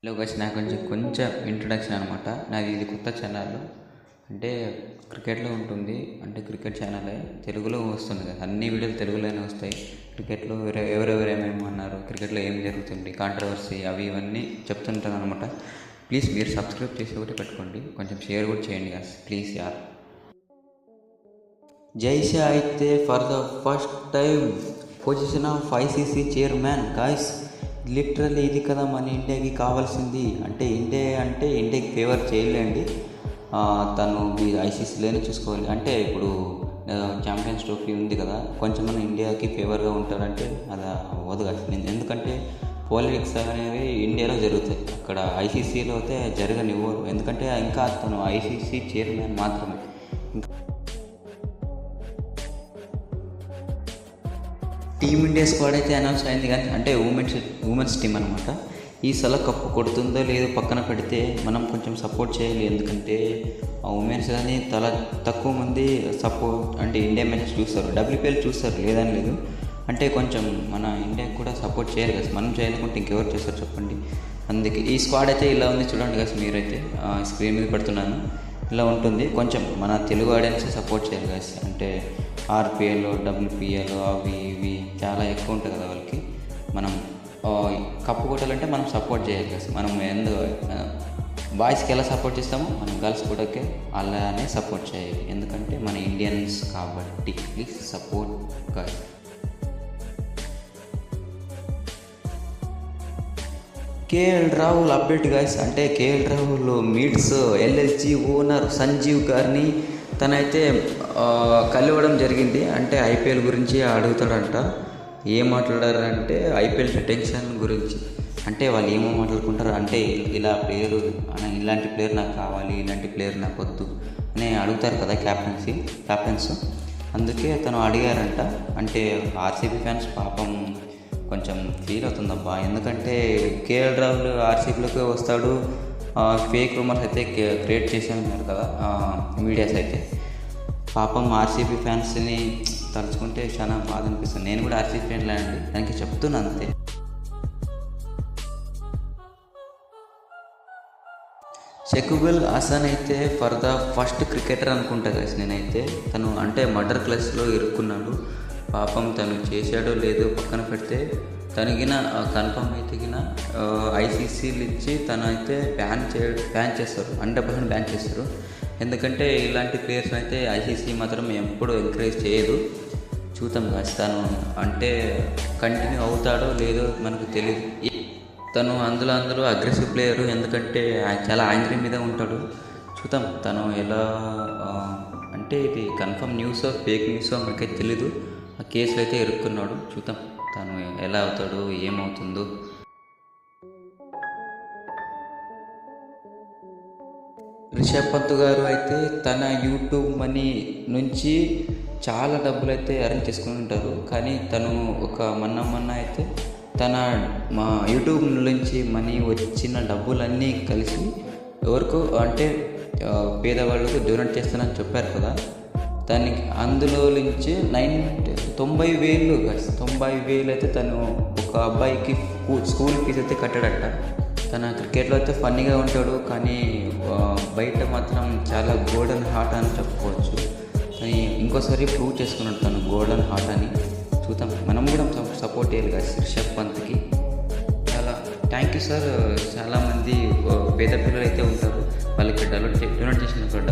Hello guys, నాకు కొంచెం introduction అనమాట. నాది ఇది కొత్త ఛానల్. అంటే క్రికెట్లో ఉంటుంది, అంటే క్రికెట్ ఛానలే, తెలుగులో వస్తుంది కదా. అన్ని వీడియోలు తెలుగులోనే వస్తాయి. క్రికెట్లో ఎవరెవరు ఏమేమి అన్నారు, క్రికెట్లో ఏం జరుగుతుంది, కాంట్రవర్సీ అవి ఇవన్నీ చెప్తుంటాను అనమాట. ప్లీజ్ మీరు సబ్స్క్రైబ్ చేసి ఒకటి పెట్టుకోండి, కొంచెం షేర్ కూడా చేయండి గాస్, ప్లీజ్ యార్. జైషా అయితే for the first time position of ICC chairman guys. Literally ఇది కదా మన ఇండియాకి కావాల్సింది. అంటే ఇండియాకి ఫేవర్ చేయలేండి, తను ఐసీసీలోనే చూసుకోవాలి. అంటే ఇప్పుడు ఛాంపియన్స్ ట్రోఫీ ఉంది కదా, కొంచెం మన ఇండియాకి ఫేవర్గా ఉంటారంటే అది అవ్వదు కదా. ఎందుకంటే పాలిటిక్స్ అనేవి ఇండియాలో జరుగుతాయి, అక్కడ ఐసీసీలో అయితే జరగనివ్వరు. ఎందుకంటే ఇంకా తను ఐసీసీ చైర్మన్ మాత్రమే. టీమిండియా స్క్వాడ్ అయితే అనౌన్స్ అయింది, కానీ అంటే ఉమెన్స్ టీం అనమాట. ఈసారి కప్పు కొడుతుందో లేదో పక్కన పెడితే మనం కొంచెం సపోర్ట్ చేయాలి. ఎందుకంటే ఆ ఉమెన్స్ కానీ తక్కువ మంది సపోర్ట్ అంటే ఇండియా మ్యాచ్ చూస్తారు, డబ్ల్యూపీఎల్ చూస్తారు, లేదని లేదు. అంటే కొంచెం మన ఇండియాకి కూడా సపోర్ట్ చేయాలి కదా, మనం చేయాలనుకుంటే ఇంకెవరు చేస్తారు చెప్పండి. అందుకే ఈ స్క్వాడ్ అయితే ఇలా ఉంది, చూడండి కదా మీరైతే స్క్రీన్ మీద పెడుతున్నాను. ఇలా ఉంటుంది. కొంచెం మన తెలుగు ఆడియన్స్ సపోర్ట్ చేయాలి గాయస్. అంటే ఆర్పిఎల్, డబ్ల్యూపీఎల్ అవి ఇవి చాలా ఎక్కువ ఉంటుంది కదా వాళ్ళకి. మనం కప్పు కొట్టాలంటే మనం సపోర్ట్ చేయాలి గాయస్. మనం బాయ్స్కి ఎలా సపోర్ట్ చేస్తామో మనం గర్ల్స్ కూడా అలానే సపోర్ట్ చేయాలి. ఎందుకంటే మన ఇండియన్స్ కాబట్టి please support guys. KL Rahul update guys. అంటే KL Rahul meets LLG owner Sanjiv గారిని తనైతే కలవడం జరిగింది. అంటే ఐపీఎల్ గురించి అడుగుతాడంట. ఏం మాట్లాడారంటే ఐపీఎల్ రిటెన్షన్ గురించి. అంటే వాళ్ళు ఏమో మాట్లాడుకుంటారు అంటే ఇలా ప్లేయరు, ఇలాంటి ప్లేయర్ నాకు కావాలి, ఇలాంటి ప్లేయర్ నాకు వద్దు అని అడుగుతారు కదా క్యాప్టెన్స్. అందుకే తను అడిగారంట. అంటే ఆర్సీబీ ఫ్యాన్స్ పాపం కొంచెం ఫీల్ అవుతుందబ్బా. ఎందుకంటే కేఎల్ రాహుల్ ఆర్సీబీలోకి వస్తాడు, ఫేక్ రూమర్స్ అయితే క్రియేట్ చేసి ఉన్నారు కదా మీడియాస్ అయితే. పాపం ఆర్సీబీ ఫ్యాన్స్ని తలుచుకుంటే చాలా బాధ అనిపిస్తుంది. నేను కూడా ఆర్సీబీ ఫ్యాన్లే అండి, దానికి చెప్తున్నాను అంతే. షకీబుల్ హసన్ అయితే ఫర్ ద ఫస్ట్ క్రికెటర్ అనుకుంటా కదా నేనైతే. తను అంటే మర్డర్ కేసులో ఇరుక్కున్నాడు. పాపం తను చేశాడో లేదో పక్కన పెడితే తనగిన కన్ఫర్మ్ అయితే ఐసీసీలు ఇచ్చి తనైతే బ్యాన్ చేస్తారు, 100% బ్యాన్ చేస్తారు. ఎందుకంటే ఇలాంటి ప్లేయర్స్ అయితే ఐసీసీ మాత్రం ఎప్పుడు ఎంకరేజ్ చేయదు. చూద్దాం కాదు తను అంటే కంటిన్యూ అవుతాడో లేదో మనకు తెలియదు. తను అందులో అగ్రెసివ్ ప్లేయరు, ఎందుకంటే చాలా యాంగ్రీ మీద ఉంటాడు. చూద్దాం తను ఎలా, అంటే ఇది కన్ఫర్మ్ న్యూసో ఫేక్ న్యూసో మనకైతే తెలీదు. ఆ కేసులు అయితే ఇరుక్కున్నాడు. చూద్దాం తను ఎలా అవుతాడో ఏమవుతుందో. రిషబ్ పంత్ గారు అయితే తన యూట్యూబ్ మనీ నుంచి చాలా డబ్బులు అయితే అరేంజ్ చేసుకుని ఉంటారు. కానీ తను ఒక మొన్న అయితే మా యూట్యూబ్ నుంచి మనీ వచ్చిన డబ్బులన్నీ కలిసి ఎవరికో అంటే పేదవాళ్ళకు డొనేట్ చేస్తానని చెప్పారు కదా. దానికి అందులో నుంచి 90,000 అయితే తను ఒక అబ్బాయికి స్కూల్ ఫీజు అయితే కట్టాడట. తన క్రికెట్లో అయితే ఫన్నీగా ఉంటాడు, కానీ బయట మాత్రం చాలా గోల్డెన్ హార్ట్ అని చెప్పుకోవచ్చు. కానీ ఇంకోసారి ప్రూవ్ చేసుకున్నాడు తను గోల్డెన్ హార్ట్ అని. చూద్దాం, మనం కూడా సపోర్ట్ చేయాలి కదా రిషబ్ పంత్కి. చాలా థ్యాంక్ యూ సార్. చాలామంది పేద పిల్లలు అయితే ఉంటారు, వాళ్ళకి డొనేట్ చేసిన